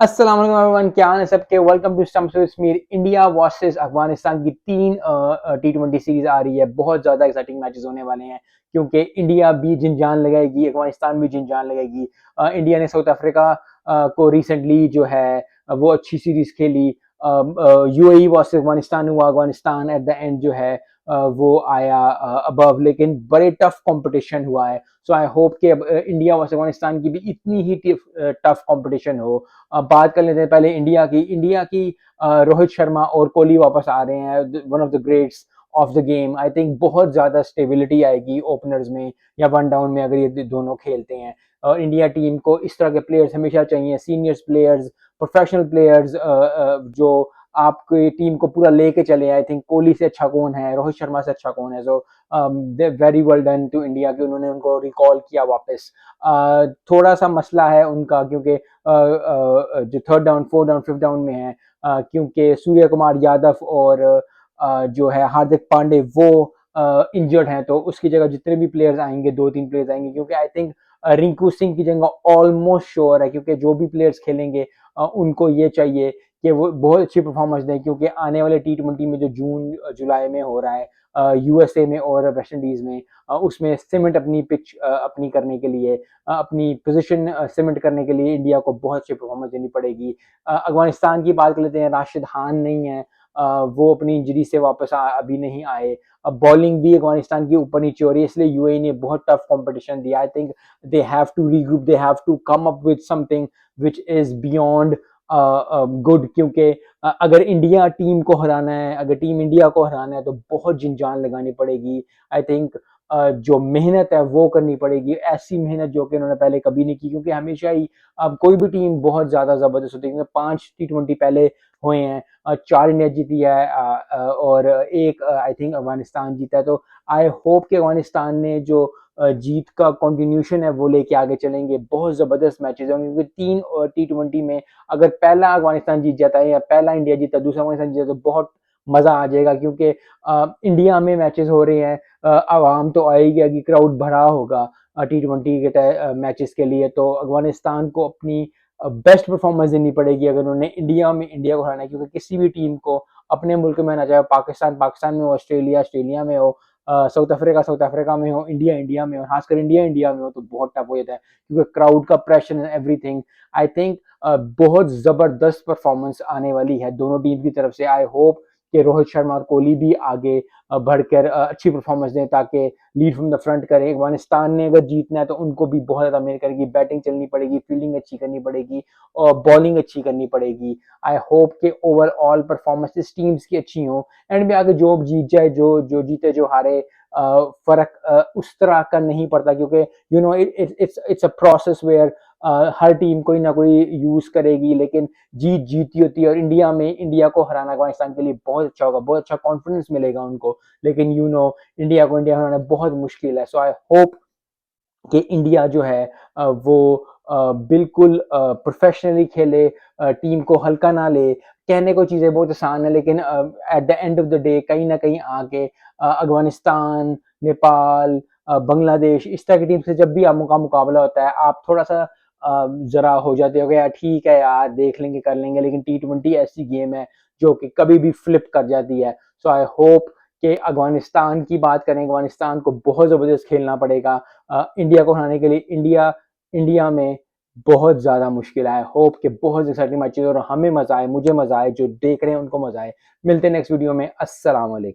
अस्सलाम वालेकुम एवरीवन, क्या हाल है सबके। Welcome to Stumps with Sameer. India versus Afghanistan की तीन टी20 सीरीज आ रही है। बहुत ज़्यादा एक्साइटिंग मैचेस होने वाले हैं क्योंकि इंडिया भी जिन जान लगाएगी, अफगानिस्तान भी जिन जान लगाएगी। इंडिया ने साउथ अफ्रीका को रिसेंटली जो है वो अच्छी सीरीज खेली। यूएई वर्सेस अफगानिस्तान हुआ, अफगानिस्तान एट द एंड जो है वो आया अबव, लेकिन बड़े टफ कंपटीशन हुआ है। सो आई होप कि इंडिया वर्सेस अफगानिस्तान की भी इतनी ही टफ कंपटीशन हो। बात कर लेते हैं पहले इंडिया की रोहित शर्मा और कोहली वापस आ रहे हैं, one of the greats of the game. I think बहुत ज्यादा स्टेबिलिटी आएगी ओपनर्स में या वन डाउन में अगर ये दोनों खेलते हैं। और इंडिया टीम को इस तरह के प्लेयर्स हमेशा चाहिए, सीनियर्स प्लेयर्स, प्रोफेशनल प्लेयर्स, जो आपकी टीम को पूरा लेके चले। आई थिंक कोहली से अच्छा कौन है, रोहित शर्मा से अच्छा कौन है। So very well done to India कि उन्होंने उनको रिकॉल किया वापस। थोड़ा सा मसला है उनका क्योंकि जो third down, fourth down, fifth down में है, क्योंकि सूर्य कुमार यादव और जो है हार्दिक पांडे वो इंजर्ड हैं। तो उसकी जगह जितने भी प्लेयर्स आएंगे, दो तीन प्लेयर्स आएंगे, क्योंकि आई थिंक रिंकू सिंह की जगह ऑलमोस्ट श्योर है, क्योंकि जो भी प्लेयर्स खेलेंगे उनको ये चाहिए कि वो बहुत अच्छी परफॉर्मेंस दें, क्योंकि आने वाले टी20 में जो जून जुलाई में हो रहा है यूएसए में और वेस्ट इंडीज में, उसमें सीमेंट अपनी पिच अपनी करने के लिए, अपनी पोजीशन सीमेंट करने के लिए इंडिया को बहुत अच्छी परफॉर्मेंस देनी पड़ेगी। अफगानिस्तान की बात कर लेते हैं, राशिद खान नहीं है, वो अपनी इंजरी से वापस अभी नहीं आए। अब बॉलिंग भी अफगानिस्तान की ऊपर नीचे हो रही है, इसलिए यूएई ने बहुत टफ कंपटीशन दिया। I think they have to regroup, they have to come up with something which is beyond good, क्योंकि अगर इंडिया टीम को हराना है, अगर टीम इंडिया को हराना है तो बहुत जिन जान लगानी पड़ेगी। आई थिंक जो मेहनत है वो करनी पड़ेगी, ऐसी मेहनत जो कि उन्होंने पहले कभी नहीं की, क्योंकि हमेशा ही अब कोई भी टीम बहुत ज्यादा जबरदस्त होती है, क्योंकि 5 टी20 पहले हुए हैं, 4 इंडिया जीती है और एक आई थिंक अफगानिस्तान जीता है। तो आई होप कि अफगानिस्तान ने जो जीत का कंटिन्यूशन है वो लेके आगे चलेंगे। बहुत जबरदस्त मैचेस होंगे, क्योंकि 3 टी20 में अगर पहला अफगानिस्तान जीत जाता है या पहला इंडिया जीता, दूसरा अफगानिस्तान जीता, तो बहुत मजा आ जाएगा, क्योंकि इंडिया में मैचेस हो रहे हैं, आवाम तो आएगी, कि क्राउड भरा होगा टी20 के मैचेस के लिए। तो अफगानिस्तान को अपनी बेस्ट परफॉर्मेंस देनी पड़ेगी अगर उन्होंने इंडिया में इंडिया को हराना है, क्योंकि किसी भी टीम को अपने मुल्क में ना, चाहे पाकिस्तान में हो, ऑस्ट्रेलिया में हो, साउथ अफ्रीका में हो, इंडिया में हो, खासकर इंडिया में हो, तो बहुत टफ हो जाता है, क्योंकि क्राउड का pressure and everything. I think बहुत जबरदस्त परफॉर्मेंस आने वाली है दोनों टीम की तरफ से। आई होप कि रोहित शर्मा और कोहली भी आगे बढ़कर अच्छी परफॉर्मेंस दें, ताकि लीड फ्रॉम द फ्रंट करें। अफगानिस्तान ने अगर जीतना है तो उनको भी बहुत ज्यादा मेहनत करेगी, बैटिंग चलनी पड़ेगी, फील्डिंग अच्छी करनी पड़ेगी और बॉलिंग अच्छी करनी पड़ेगी। आई होप कि ओवरऑल परफॉर्मेंस टीम्स की अच्छी हो, एंड में आगे जो जीत जाए, जो जीते जो हारे, फर्क उस तरह का नहीं पड़ता, क्योंकि you know it's a process where हर टीम कोई ना कोई यूज करेगी, लेकिन जीत जीती होती है। और इंडिया को हराना अफगानिस्तान के लिए बहुत अच्छा होगा, बहुत अच्छा कॉन्फिडेंस मिलेगा उनको, लेकिन इंडिया को इंडिया हराना बहुत मुश्किल है। सो आई होप कि इंडिया जो है वो बिल्कुल प्रोफेशनली खेले, टीम को हल्का ना ले। कहने को चीजें बहुत आसान है, लेकिन at the end of the day कहीं ना कहीं आके अफगानिस्तान, नेपाल, बांग्लादेश, इस तरह की टीम से जब भी आपका मुकाबला होता है, आप थोड़ा सा जरा हो जाते हो यार, ठीक है यार, देख लेंगे, कर लेंगे, लेकिन टी20 ऐसी गेम है जो कि कभी भी फ्लिप कर जाती है। सो आई होप कि अफगानिस्तान की बात करें, अफगानिस्तान को बहुत जबरदस्त खेलना पड़ेगा इंडिया को हराने के लिए। इंडिया में बहुत ज्यादा मुश्किल है। होप कि बहुत एक्साइटिंग मैचेस और हमें मजा आए, मुझे मजा आए, जो देख रहे हैं उनको मजा आए। मिलते हैं नेक्स्ट वीडियो में। अस्सलाम वालेकुम।